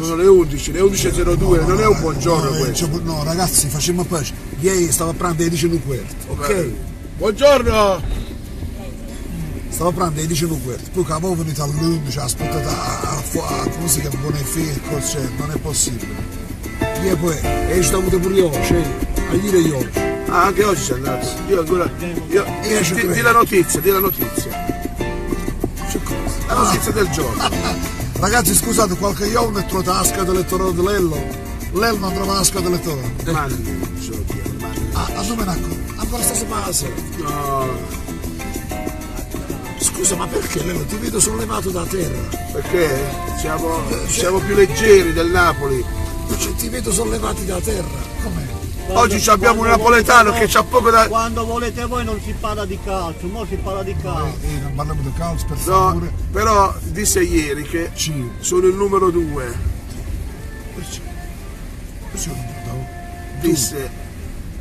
Sono le 11:02, non è un buongiorno questo. No ragazzi, facciamo pace. Ieri stavo a prendere le 10:15, ok? Buongiorno! Stavo a prendere le 10:15, poi che avevo venuto all'11, aspettato a cose che buone fecco, cioè non è possibile. E poi, ci stavo pure io, cioè, a dire io. Ah, anche oggi sei andato. Io ancora. Di la notizia. La notizia del giorno. Ragazzi scusate, qualche io non trovo la scheda elettorale di Lello. Lello non trova la scheda elettorale. A dove ancora sta base? No. Scusa, ma perché Lello? Ti vedo sollevato da terra. Perché? Siamo più leggeri del Napoli. Cioè, ti vedo sollevati da terra. Com'è? Oggi abbiamo un napoletano che c'ha poco da... Quando volete voi non si parla di calcio, mo si parla di calcio. Non parliamo di calcio, per favore. No, però disse ieri che sono il numero 2.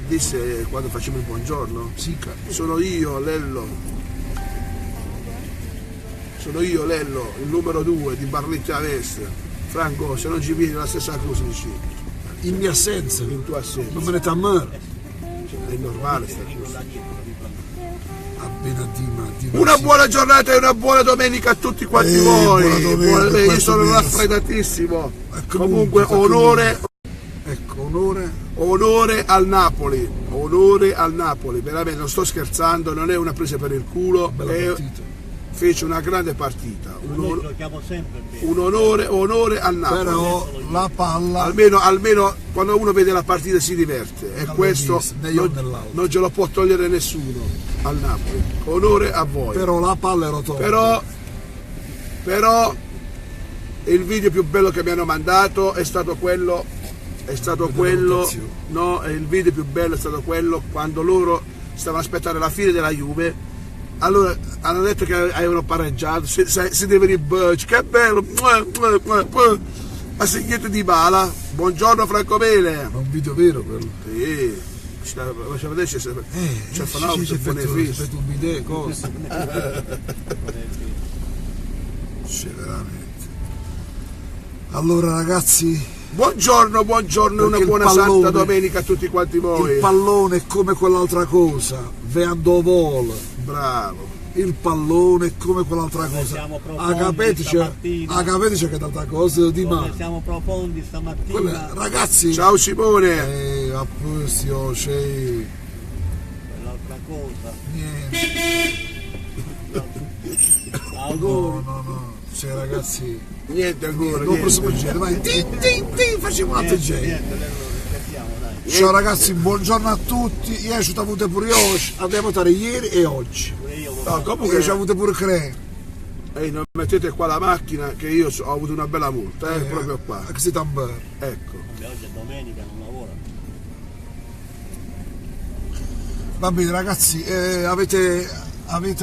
Disse quando facciamo il buongiorno. Sì, sono io, Lello, il numero 2 di Barletta Est. Franco, se non ci vieni la stessa cosa dici. In mia assenza, in tua assenza. Non me ne tammare. È normale sta cosa. Una buona giornata e una buona domenica a tutti quanti voi. Io sono raffreddatissimo. Comunque onore al Napoli. Onore al Napoli. Veramente non sto scherzando, non è una presa per il culo. Fece una grande partita, un onore al Napoli. Però la palla almeno quando uno vede la partita si diverte e questo non ce lo può togliere nessuno al Napoli. Onore a voi. Però la palla era tosta. Però il video più bello che mi hanno mandato è stato quello. No, il video più bello è stato quello quando loro stavano aspettare la fine della Juve. Allora hanno detto che avevano pareggiato, si deve ribocci, che bello, ma segnete di bala, buongiorno Franco Mele. È un video vero quello? Sì, facciamo vedere c'è un video, cosa? C'è veramente. Allora ragazzi, buongiorno e una buona santa domenica a tutti quanti voi. Il pallone è come quell'altra cosa, veando vol. Bravo. Il pallone è come quell'altra cosa. A capite c'è che tanta cosa di male. Siamo profondi stamattina. Ragazzi. Ciao Simone. A posto, c'è. Quell'altra cosa. Niente. No. Cioè ragazzi. Niente ancora. Non possiamo girare, vai. Facciamo un altro genere. Ciao ragazzi, buongiorno a tutti. Io ci ho avuto pure oggi, abbiamo votato ieri e oggi. No, comunque ci ho avuto pure Cre. Non mettete qua la macchina che io ho avuto una bella multa, proprio qua. Che tamburo. Ecco. Oggi è domenica, non lavora. Va bene ragazzi, avete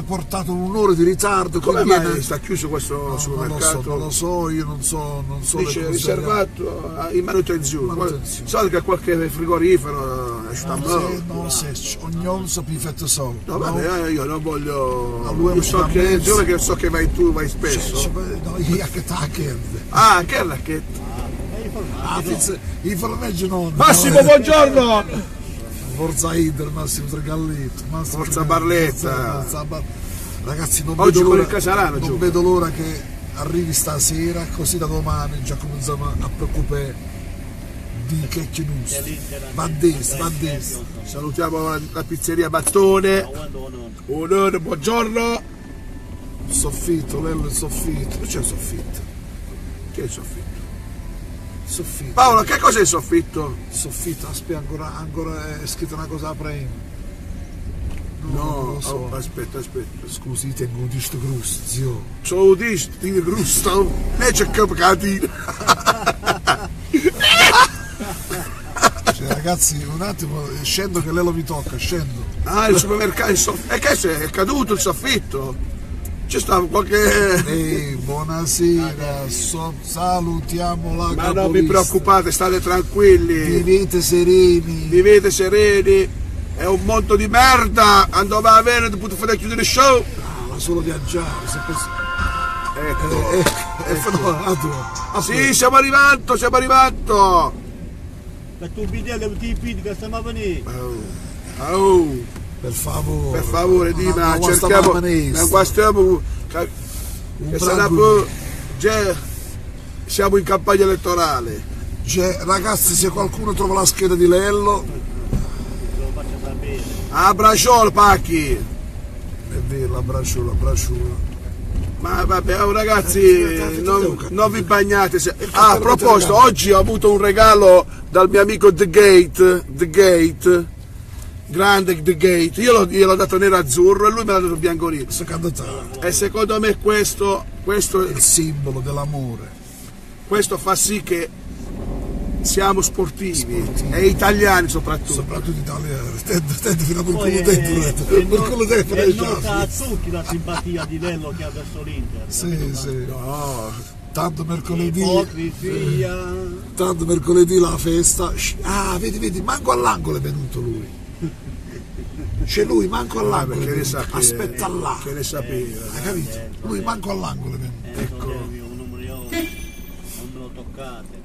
portato un'ora di ritardo. Come mai sta chiuso questo supermercato? Non lo so, io non so. Dice riservato in manutenzione. So che qualche frigorifero sta morto. Non so, ognuno sa più fatto solo. No, vabbè, io non voglio. Io so che vai spesso. No, io che taccherde. Ah, che è la che. I formaggi no. Massimo, buongiorno! Forza Inter, Massimo Tregalletto, Forza Barletta. Ragazzi, non vedo l'ora che arrivi stasera, così da domani già cominciamo a preoccupare di che news. Va destra. Salutiamo la pizzeria Battone. Buongiorno. Il soffitto, Lello, il soffitto. C'è il soffitto? Che è il soffitto? Soffitto. Paolo, che cos'è il soffitto? Il soffitto, aspetta, ancora è scritto una cosa a prima. No, lo so. Aspetta. Scusi, tengo un disco grusto, zio. C'ho un disco grusto? E c'è capcatina. Cioè, ragazzi, un attimo, scendo che Lello mi tocca, scendo. Ah, il supermercato, e che è caduto il soffitto? C'è stato qualche... buonasera, salutiamo la capolista. Ma non vi preoccupate, state tranquilli. Vivete sereni. È un mondo di merda. Andava a avere, potete fare chiudere il show. Ma solo viaggiare. Sì, stiamo arrivando, stiamo arrivando. Per tu bidello ti pidi che stiamo a venire. Oh, per favore. Per favore, Dima, non cerchiamo. guastiamo Non guastiamo. Che sarà poi. Già, siamo in campagna elettorale. Cioè, ragazzi, se qualcuno trova la scheda di Lello, Lo faccio sapere. A bracciolo, pacchi. è vero, la bracciula. Ma vabbè, oh, ragazzi, non vi bagnate. A proposito, oggi ho avuto un regalo dal mio amico The Gate, grande The Gate. Io gliel'ho dato nero azzurro e lui me l'ha dato bianco nero. Secondo te, E secondo me questo è il simbolo dell'amore. fa sì che siamo sportivi e italiani soprattutto. Soprattutto italiani. Tendo fino a per Poi culo dentro. è nota a tutti la simpatia di Lello che ha verso l'Inter. Sì. No, Tanto mercoledì la festa. Ah, vedi, manco all'angolo è venuto lui. C'è lui, manco all'angolo. che ne sapeva. Aspetta là. Che ne sapeva. Hai capito? Lui manco all'angolo è venuto. Ecco. Un numero, non me lo toccate.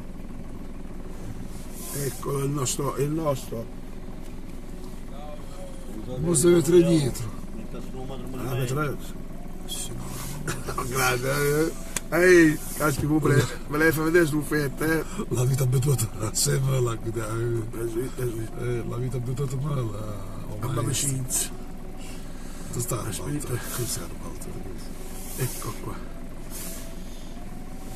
Eccolo il nostro. Non si deve tre dietro. Grande, ehi, caspi pure, me l'hai fa vedere sul fette, eh? La vita abituata sempre la guida. Sì. La vita abituata male. Abbiamo cinzia. Tu stai Aspetta. Ecco qua.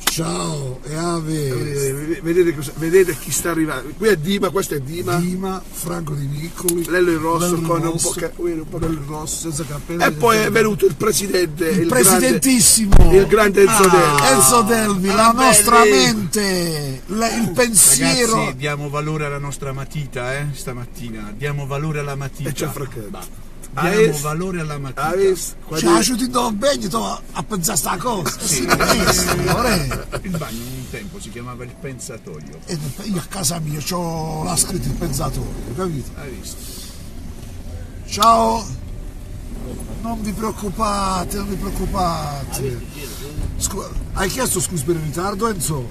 Ciao e ave. Vedete chi sta arrivando. Qui è Dima, questo è Dima. Dima, Franco Di Piccoli. Lello in rosso Bello con rosso, un po' bello rosso, senza capelli. E poi è venuto il presidente, il presidentissimo, il grande Enzo Delvi. Enzo Delvi, la nostra mente, il pensiero. Ragazzi, diamo valore alla nostra matita, stamattina. Diamo valore alla matita. E c'è Fracchetto. Diamo valore alla matita. Ci ha aiutato bene a pensare a sta cosa. Sì. Sì, Il bagno un tempo si chiamava il pensatoio. e io a casa mia c'ho la scritto il pensatorio, capito? Hai visto? Ciao, non vi preoccupate. Hai chiesto scusa per il ritardo, Enzo?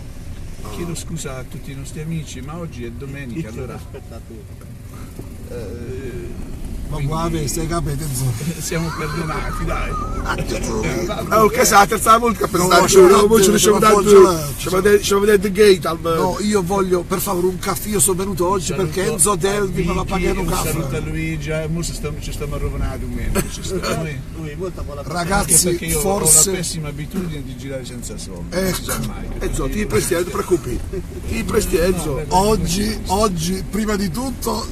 Chiedo scusa a tutti i nostri amici, ma oggi è domenica, allora Ma guarda, stai capendo, Enzo? siamo perdonati, dai. Oh, che sa, terza volta per No, starci, ci no, vuole ci vedere The Gate al No, io voglio per favore un caffè, io sono venuto oggi perché Enzo Delvi mi va pagare un Saluta caffè. Luigi, mo ci stiamo rovinando un meno. Lui volta con la Anche Ragazzi, perché io ho forse la pessima abitudine di girare senza soldi. Ecco. Non si sa mai. Enzo, ti presti, non ti preoccupi. Ti presti, Enzo. oggi prima di tutto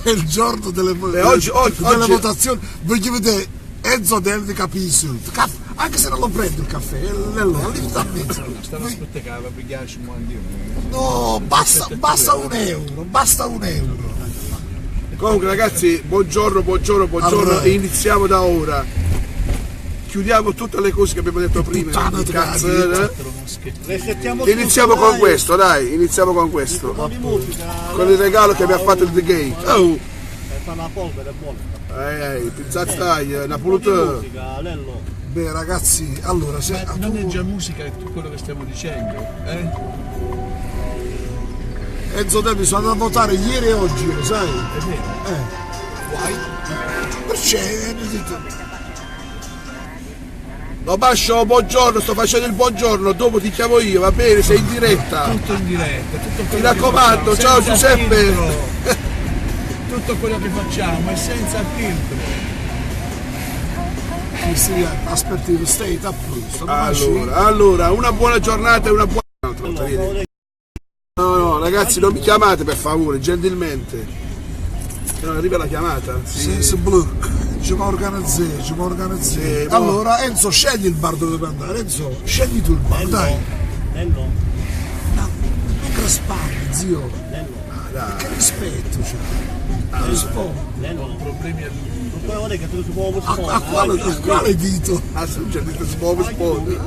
è il giorno delle oggi- votazioni. Voglio vedere Enzo Delvi capisce. Anche se non lo prendo il caffè, è lì da mezzo. Stavo aspettando che aveva pigliato un mondo. No, basta un euro. Comunque ragazzi, buongiorno. Allora. Iniziamo da ora. Chiudiamo tutte le cose che abbiamo detto prima. Puttana di di cazzate. resettiamo Iniziamo con questo, dai, iniziamo con questo. Un po' di musica. Con il regalo che mi ha fatto il The Gate. Oh, E fa la polvere è buona. pizza stai, Un po' di Napolitano. musica, Lello. Beh ragazzi, allora se Non è già musica quello che stiamo dicendo, eh? Enzo Delvi sono andato a votare ieri e oggi, lo sai? È vero. Guai. Perché No, Bascio, buongiorno, sto facendo il buongiorno, dopo ti chiamo io, va bene, sei in diretta. Tutto in diretta, tutto quello Mi che raccomando, facciamo, ciao senza Giuseppe. filtro. Tutto quello che facciamo è senza filtro. Cristian, aspetti, stai a posto. Allora, una buona giornata e una buona... No, ragazzi, non mi chiamate per favore, gentilmente. Che non arriva la chiamata. Senza blocco, ci può organizzare. Sì, no. Allora Enzo, scegli il bar dove vuoi andare. Enzo, scegli tu il bar, dai. Lello. No, non crespare, zio. Dai. Che rispetto c'è. Rispondi. Lello. Problemi a lui. Non puoi vedere che tu si muove A quale dito? Ah, se non c'è detto si muove sponde.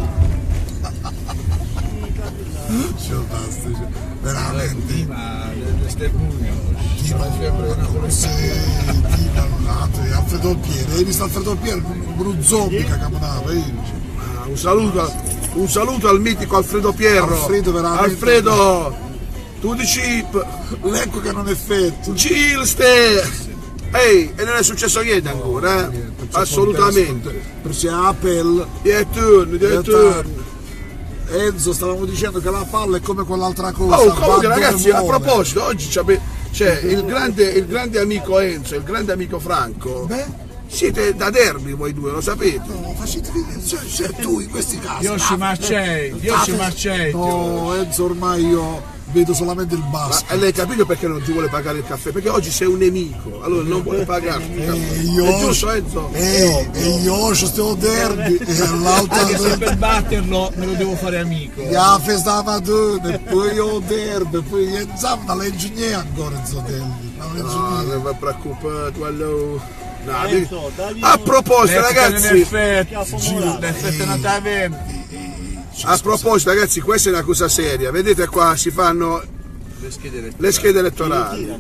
Veramente. Prima del sterminio, c'è la febbre napoletana. Sì, Alfredo Pieri, hai visto Alfredo Pieri? Uno zombie che camminava, un saluto al mitico Alfredo Pierro. Alfredo veramente. Alfredo, tu di chip, L'ecco che non è fetto. Gilste. Ehi, e non è successo niente ancora, assolutamente. Perché Apple, Di turno. Enzo, stavamo dicendo che la palla è come quell'altra cosa. Oh, comunque va dove ragazzi, a vuole. proposito, oggi c'è il grande amico Enzo e il grande amico Franco. Beh, Siete da derby voi due, lo sapete? no, facete vedere, cioè tu in questi casi. Yoshi Marcei. No, Enzo, ormai io vedo solamente il Ma basket. lei capito perché non ti vuole pagare il caffè? Perché oggi sei un nemico, allora non vuole pagarti il caffè. È giusto Enzo? E io sto derby e Anche se l'altra per batterlo me lo devo fare amico. la festa mattina e poi io derby, poi Enzo l'ingegnere ancora Enzo derby. No, non mi preoccupate, allora. No, Enzo, dagli a proposito ragazzi, l'effetto Natale. a proposito ragazzi, questa è una cosa seria, vedete qua si fanno le schede elettorali.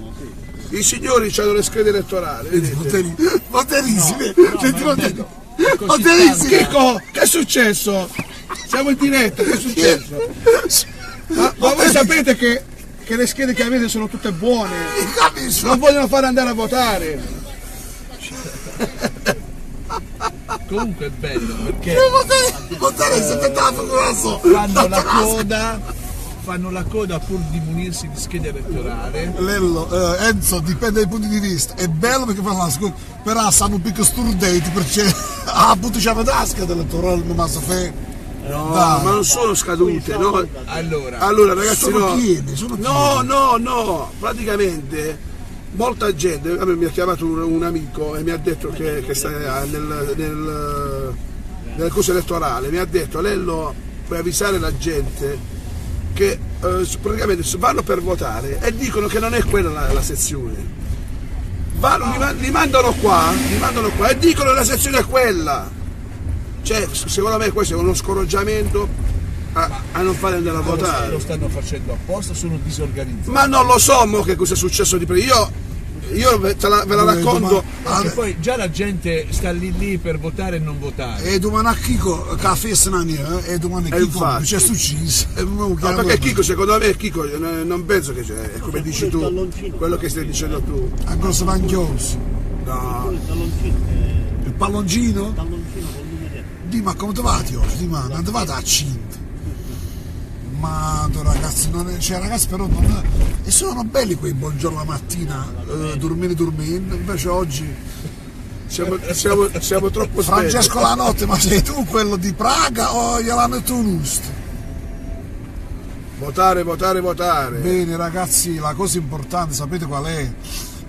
I signori hanno le schede elettorali, vedete? Moderissime, Chico, che è successo? Siamo in diretta, che è successo? Ma voi sapete che le schede che avete sono tutte buone, non vogliono fare andare a votare. Comunque è bello perché fanno la coda pur di munirsi di scheda elettorale. Lello, Enzo, dipende dai punti di vista. È bello perché fanno la scuola, però sanno un picco sturdate perché appunto c'è la tasca dell'elettorale non ma No, ma non sono scadute, no? Allora ragazzi, sono no. piene, No, praticamente molta gente, a me mi ha chiamato un amico e mi ha detto che sta nel corso elettorale, mi ha detto Lello, puoi avvisare la gente che praticamente vanno per votare e dicono che non è quella la sezione. Li mandano qua e dicono che la sezione è quella. Cioè, secondo me questo è uno scoraggiamento a non fare andare a votare. Lo stanno facendo apposta, sono disorganizzati. Ma non lo so mo che cosa è successo di prima. Io ve la racconto. Perché poi già la gente sta lì per votare e non votare. E domani a Chico, che a festa non è, e domani a Chico infatti. c'è successo. No, perché Chico, secondo me Chico non penso che c'è, è come dici tu, quello che stai dicendo tu. Ancora sono anchiosi. No. Il palloncino? Talloncino col numero. Di ma come trovate oggi? Di ma non trovate a 5. Ma ragazzi, ragazzi però non è, e sono belli quei buongiorno la mattina, dormendo, invece oggi Siamo troppo svegli. Francesco la notte, ma sei tu quello di Praga o gliel'hanno tu Nust? Votare. Bene ragazzi, la cosa importante sapete qual è?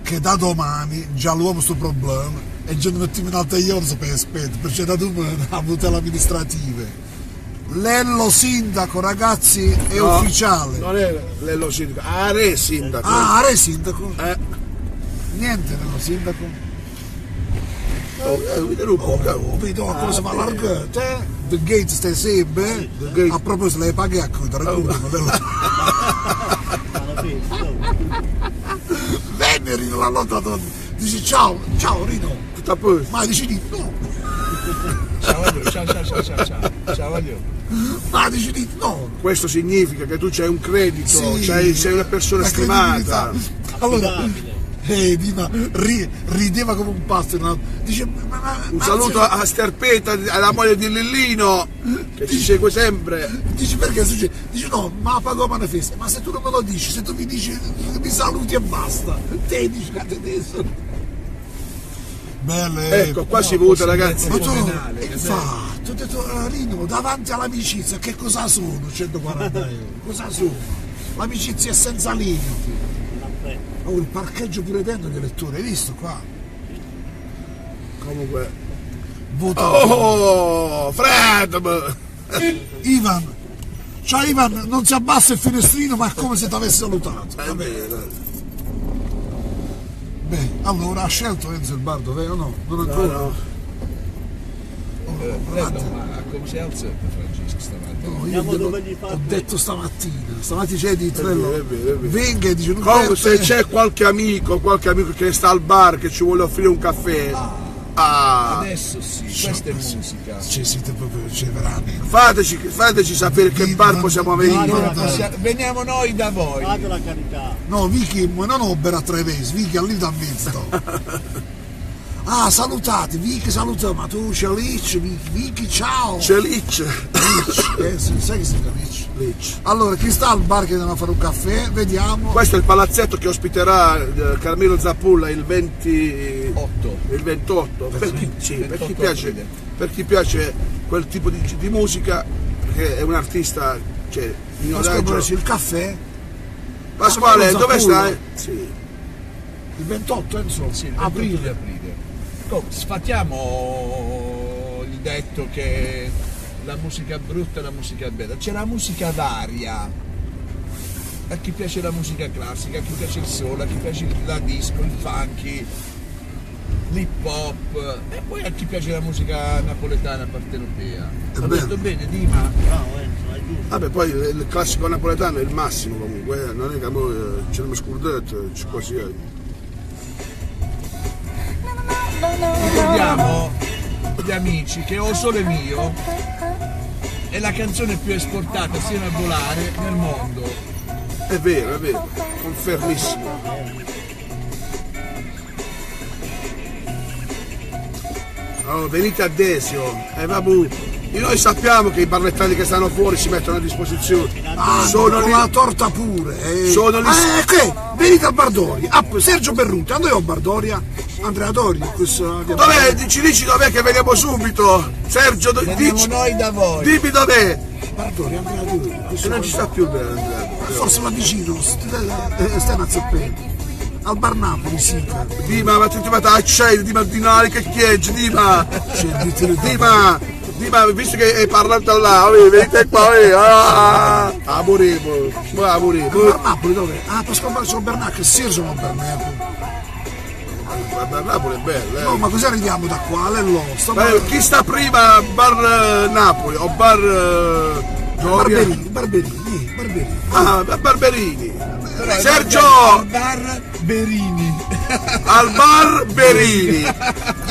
Che da domani già l'uomo questo problema e già non mettiamo in alta gli orsi per aspetto, perché da domani ha avuto le amministrative. Lello sindaco ragazzi è No, ufficiale. Non è Lello sindaco, Are sindaco. Ah, re sindaco? Niente Lello sindaco. Vedere un po'. Vedo cosa fa larghetto, The Gate stai sempre, a proposito le paghe a chiudere, venne Rino la notte, dice ciao Rino, Tutto a posto. ma dici di no, Ciao, Aglio. ma dici di no. Questo significa che tu c'hai un credito, Sì, sei una persona la stimata. credibilità. Allora, Dima rideva come un pazzo, dice Un saluto a Sterpeta, alla moglie di Lillino, che ci segue sempre. Dici perché succede? Dice no, ma pago manifesta, ma se tu non me lo dici, se tu mi dici mi saluti e basta, te dici che adesso. Belle. Ecco, qua si vota ragazzi. Ma tu, penale, infatti, ho detto Rino, davanti all'amicizia, che cosa sono 140 euro? Cosa sono? L'amicizia è senza limiti. Oh, il parcheggio pure dentro gli elettori, hai visto qua? Comunque. Vota. Oh, Fred! Ivan, ciao Ivan, non si abbassa il finestrino, ma è come se ti avesse salutato. È vero. Beh, allora ha scelto Enzo il Bardo, vero o no? Non ancora? No. Ma come si alza Francesco stamattina? No, Andiamo dove gli fa ho bene. detto stamattina c'è di Trello, è vero. venga e dice non Comunque se credo- c'è qualche amico che sta al bar che ci vuole offrire un caffè, Ah, Adesso sì, questa è musica. Cioè, siete proprio, cioè, veramente. fateci sapere che bar possiamo venire. Veniamo noi da voi. Fate la carità. No, Vicky, ma non opera 3 mesi, Vicky è lì da mezzo. Ah, salutate, Vicky saluta, ma tu c'è Licci, Vicky, ciao. C'è Licci. Sai che si chiama Licci? Licci. Allora, chi sta al bar che andiamo a fare un caffè? Vediamo. Questo è il palazzetto che ospiterà Carmelo Zappulla il 28. Il 28. Per chi, sì, 28 aprile. per chi piace quel tipo di musica, perché è un artista, cioè, Ascoltaci il caffè? Pasquale, Carmelo dove Zappulla. stai? Sì. Il 28, insomma. Sì, il 28 di aprile. Sfatiamo il detto che la musica brutta e la musica bella. C'è la musica varia. A chi piace la musica classica, a chi piace il soul, a chi piace la disco, il funky, l'hip hop, e poi a chi piace la musica napoletana partenopea. Ho detto bene, Dima? Bravo Enzo, è giusto. Vabbè, poi il classico napoletano è il massimo comunque, non è che noi ce l'abbiamo scordato, così è. Ricordiamo gli amici che O Sole Mio è la canzone più esportata assieme a Volare nel mondo. È vero, confermissimo. Oh, venite a Desio, vabbè. E noi sappiamo che i barlettani che stanno fuori si mettono a disposizione. Sono con lì. la torta pure. Sono lì. Che? Venite al Bardoria. Sergio Berruti, andate a Bardoria. Andrea Doria, questo. Dov'è? Dici dov'è che veniamo subito? Sergio, Veniamo dici. noi da voi. Dimmi dov'è. Bardoria, Andrea Doria. Se non ci sta più bene. Forse là vicino, stai a Zappelli. Al Bar Napoli, sì. Dima, ma ti vado a cena, Dima dinari che chiedi, Dima. Dima, visto che hai parlato là, venite qua, amoremo. Bar Napoli dov'è? Ah, Pasquale Barcio Bernacchi, Sergio non Bernacchi. Bar Napoli è bello, No, ma cosa arriviamo da qua? L'Osto. Chi sta prima, Bar Napoli o Bar Doria? Barberini. Ah, Barberini. Sergio! Al Bar Berini. Al Bar Berini.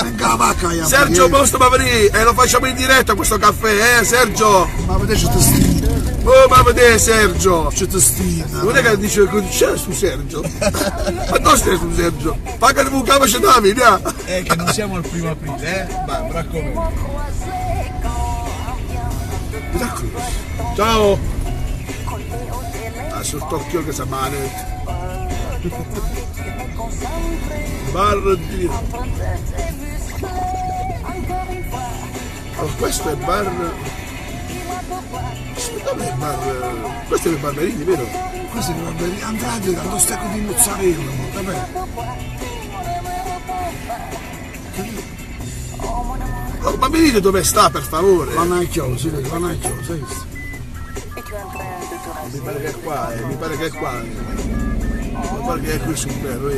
Venga la vacca, Sergio Mosto ma venì e lo facciamo in diretta questo caffè, Sergio? Ma vedete c'è testina. Oh, ma vedete Sergio? C'è testina. Non è che dice che c'è su Sergio? Ma non stai su Sergio? Pagati un cavo c'è Davide, Che non siamo al 1° aprile, Ma mi raccomando. Ciao! Sul tocchio che sa male. Bar di. Oh, questo è bar. Dov'è il bar? Questo è il Barberini, vero? Questo è il Barberini. Andate dallo stecco di mozzarella, vabbè. Oh, ma mi dite dove sta per favore? Vanacchio, si vede, Vanacchio, sai visto? Mi pare che è qua, mi pare che è qua. Mi pare che è qui sul bello,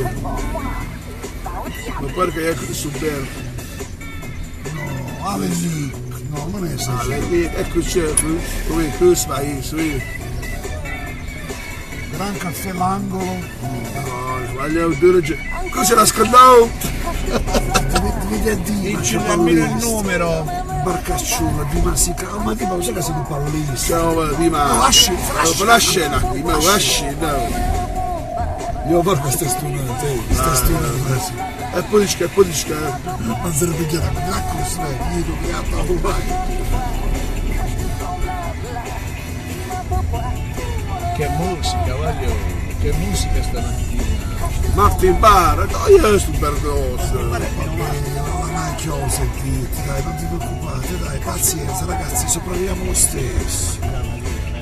Mi pare che è qui sul bello. No, Ale lì. No, non è Ah, stato. ecco c'è, qui vai, su. Gran caffè l'angolo. No, sbagliamo due. Cos'è la scandalo? Vedi a Dima, Dici c'è almeno il Pallese. numero. Barcacciolo, Dima si calma, Dima, lo sai che sei un pallese. Ciao, Dima. No, lasci. La scena, Dima, lasci, no. Io guarda queste stunate, E poi dici, Ma se ne pigliata per la cosa, io ho pigliato Che musica, voglio. Che musica stamattina. Martin Bar, io sto perdosso. Vanacchio, sentite, dai, non ti preoccupate, dai, pazienza ragazzi, sopravviviamo lo stesso.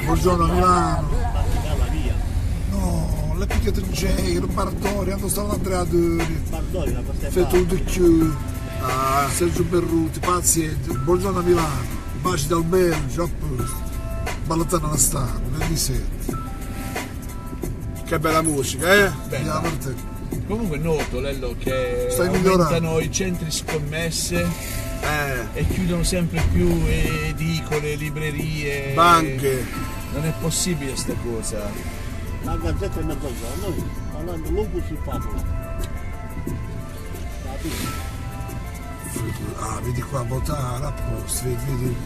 Buongiorno a Milano. No, la picchia del J, il Bardoria, quando sta l'Andrea Dori. Bardoria, da queste Fetto parti. un più. Ah, Sergio Berruti, pazienza. Buongiorno a Milano. Baci dal Belgio, a posto. Ballottano alla stampa, nel 17. Che bella musica, eh? Andiamo per te. Comunque noto, Lello, che Stai migliorando. aumentano i centri scommesse e chiudono sempre più edicole, librerie. Banche. Non è possibile sta cosa. La gazzetta è mezzogiorno, noi parlando lungo sul popolo. Capito? vedi qua a votare, a posto, vedi.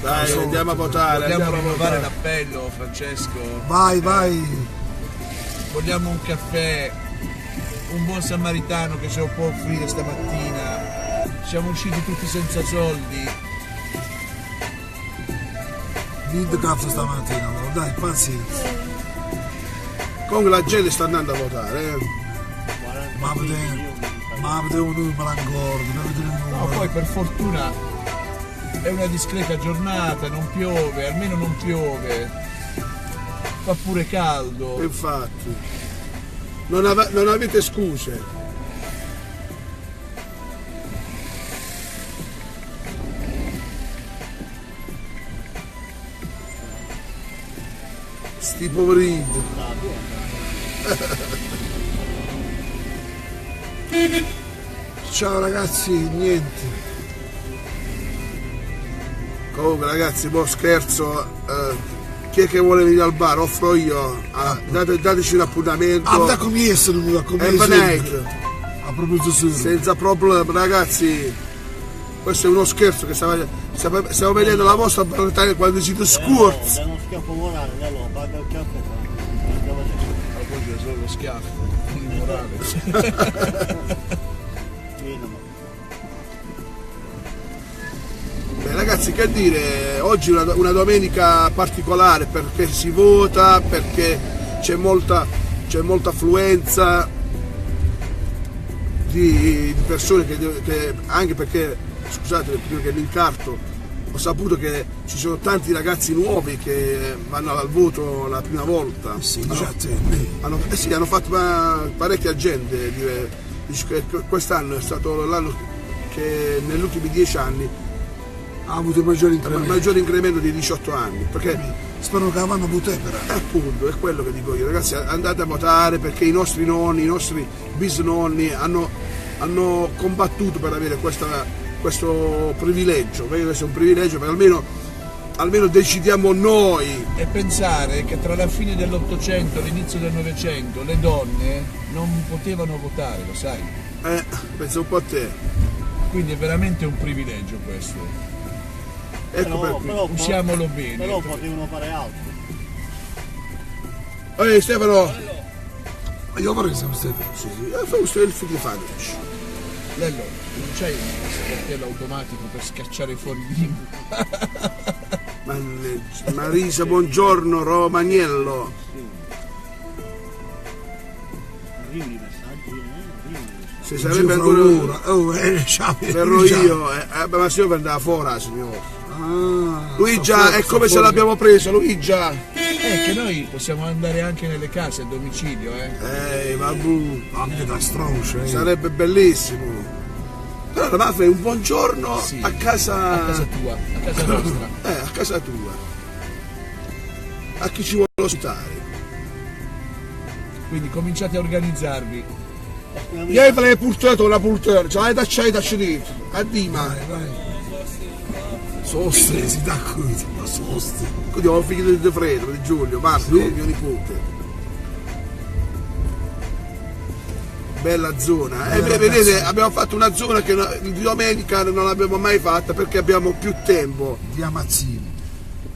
Dai, andiamo a votare. Vogliamo andiamo a rinnovare votare. l'appello, Francesco? Vai, vai. Vogliamo un caffè, un buon samaritano che ce lo può offrire stamattina. Siamo usciti tutti senza soldi. Niente caffè stamattina, però, dai, pazienza. Comunque la gente sta andando a votare. 46 Ma milioni vedete, di italiani. ma vedevo un numero ancora, vedete il No, numero. poi per fortuna è una discreta giornata, non piove, almeno non piove. Fa pure caldo. Infatti, non avete scuse. Sti poverini. Ciao ragazzi, niente. Comunque ragazzi, mo scherzo, chi è che vuole venire al bar? Offro io, dateci un appuntamento. Ah, da come essere venuto, come E venite, a proposito solo. senza problema ragazzi. Questo è uno scherzo che stiamo vedendo la vostra battaglia quando siete scurzi. Da uno schiaffo morale, allora paga il caffè. Oggi è solo lo schiaffo, immorale. Beh, ragazzi, che dire, oggi è una domenica particolare perché si vota, perché c'è molta affluenza di persone anche perché, scusate, prima che mi incarto, ho saputo che ci sono tanti ragazzi nuovi che vanno al voto la prima volta. Sì, dice a te. Sì, hanno fatto parecchia gente, dice che quest'anno è stato l'anno che negli ultimi 10 anni Ha avuto il maggiore il incremento. maggiore incremento di 18 anni, perché Spero che vanno a votare per. appunto è quello che dico io, ragazzi, andate a votare perché i nostri nonni, i nostri bisnonni hanno combattuto per avere questo privilegio, perché questo è un privilegio, per almeno decidiamo noi. E pensare che tra la fine dell'Ottocento e l'inizio del Novecento le donne non potevano votare, lo sai? Pensa un po' a te, Quindi è veramente un privilegio questo. ecco per qui. Usiamolo bene. Però potevano fare altro. Ehi Stefano, Io vorrei sempre Stefano. sì, fai questo è il figlio Fadrich. Lello, non c'hai il cartello automatico per scacciare fuori il bimbo? Mannaggia, Marisa, buongiorno, Romagnello. Arrivano i messaggi, arrivano i messaggi. Se sarebbe ancora Ciao. verrò io, ma se io per andare fuori, signore. Ah, Luigia, è come se l'abbiamo preso, Luigia. Che noi possiamo andare anche nelle case a domicilio, Vabbù, Anche da stroncio, sarebbe bellissimo. Però ma fai un buongiorno Sì, a casa. a casa tua, a casa nostra. A casa tua. A chi ci vuole ospitare. Quindi cominciate a organizzarvi. Ieri me l'hai portato una poltrona, ce l'hai tacciata dentro. A Dima. Vai, vai. Soste, si dà qui, ma soste. Quindi ho figlio di Fredo, di Giulio, Marco, Sì. mio nipote. Bella zona. Bella Vedete, ragazzi. abbiamo fatto una zona che di domenica non l'abbiamo mai fatta perché abbiamo più tempo. Di Amazzini.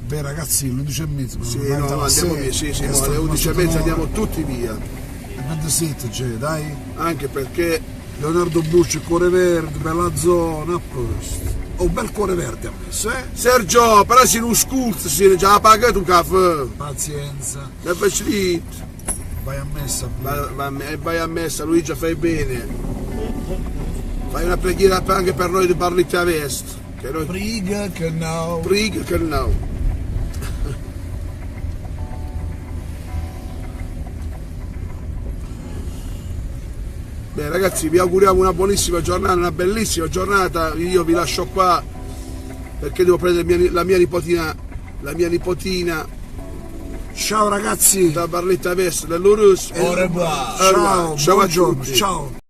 Beh ragazzi, l'11:30. Sì, no, andiamo via, sì, no, alle 11:30 andiamo tutti via. E 27, cioè, dai. Anche perché Leonardo Bucci, cuore verde, bella zona, a posto. Oh, un bel cuore verde ha messo, Sergio, però se non sculzi, si già pagato un caffè. Pazienza. Ne faccio dito. Vai a messa. Vai a messa, Luigi, fai bene. Fai una preghiera anche per noi di Barletta a Vest. Che noi Priga che no. priga che no. Beh ragazzi, vi auguriamo una buonissima giornata, una bellissima giornata. Io vi lascio qua perché devo prendere la mia nipotina Ciao ragazzi. da Barletta a Vest dell'Urus. Au revoir. Ciao, Ciao a buongiorno, tutti. ciao.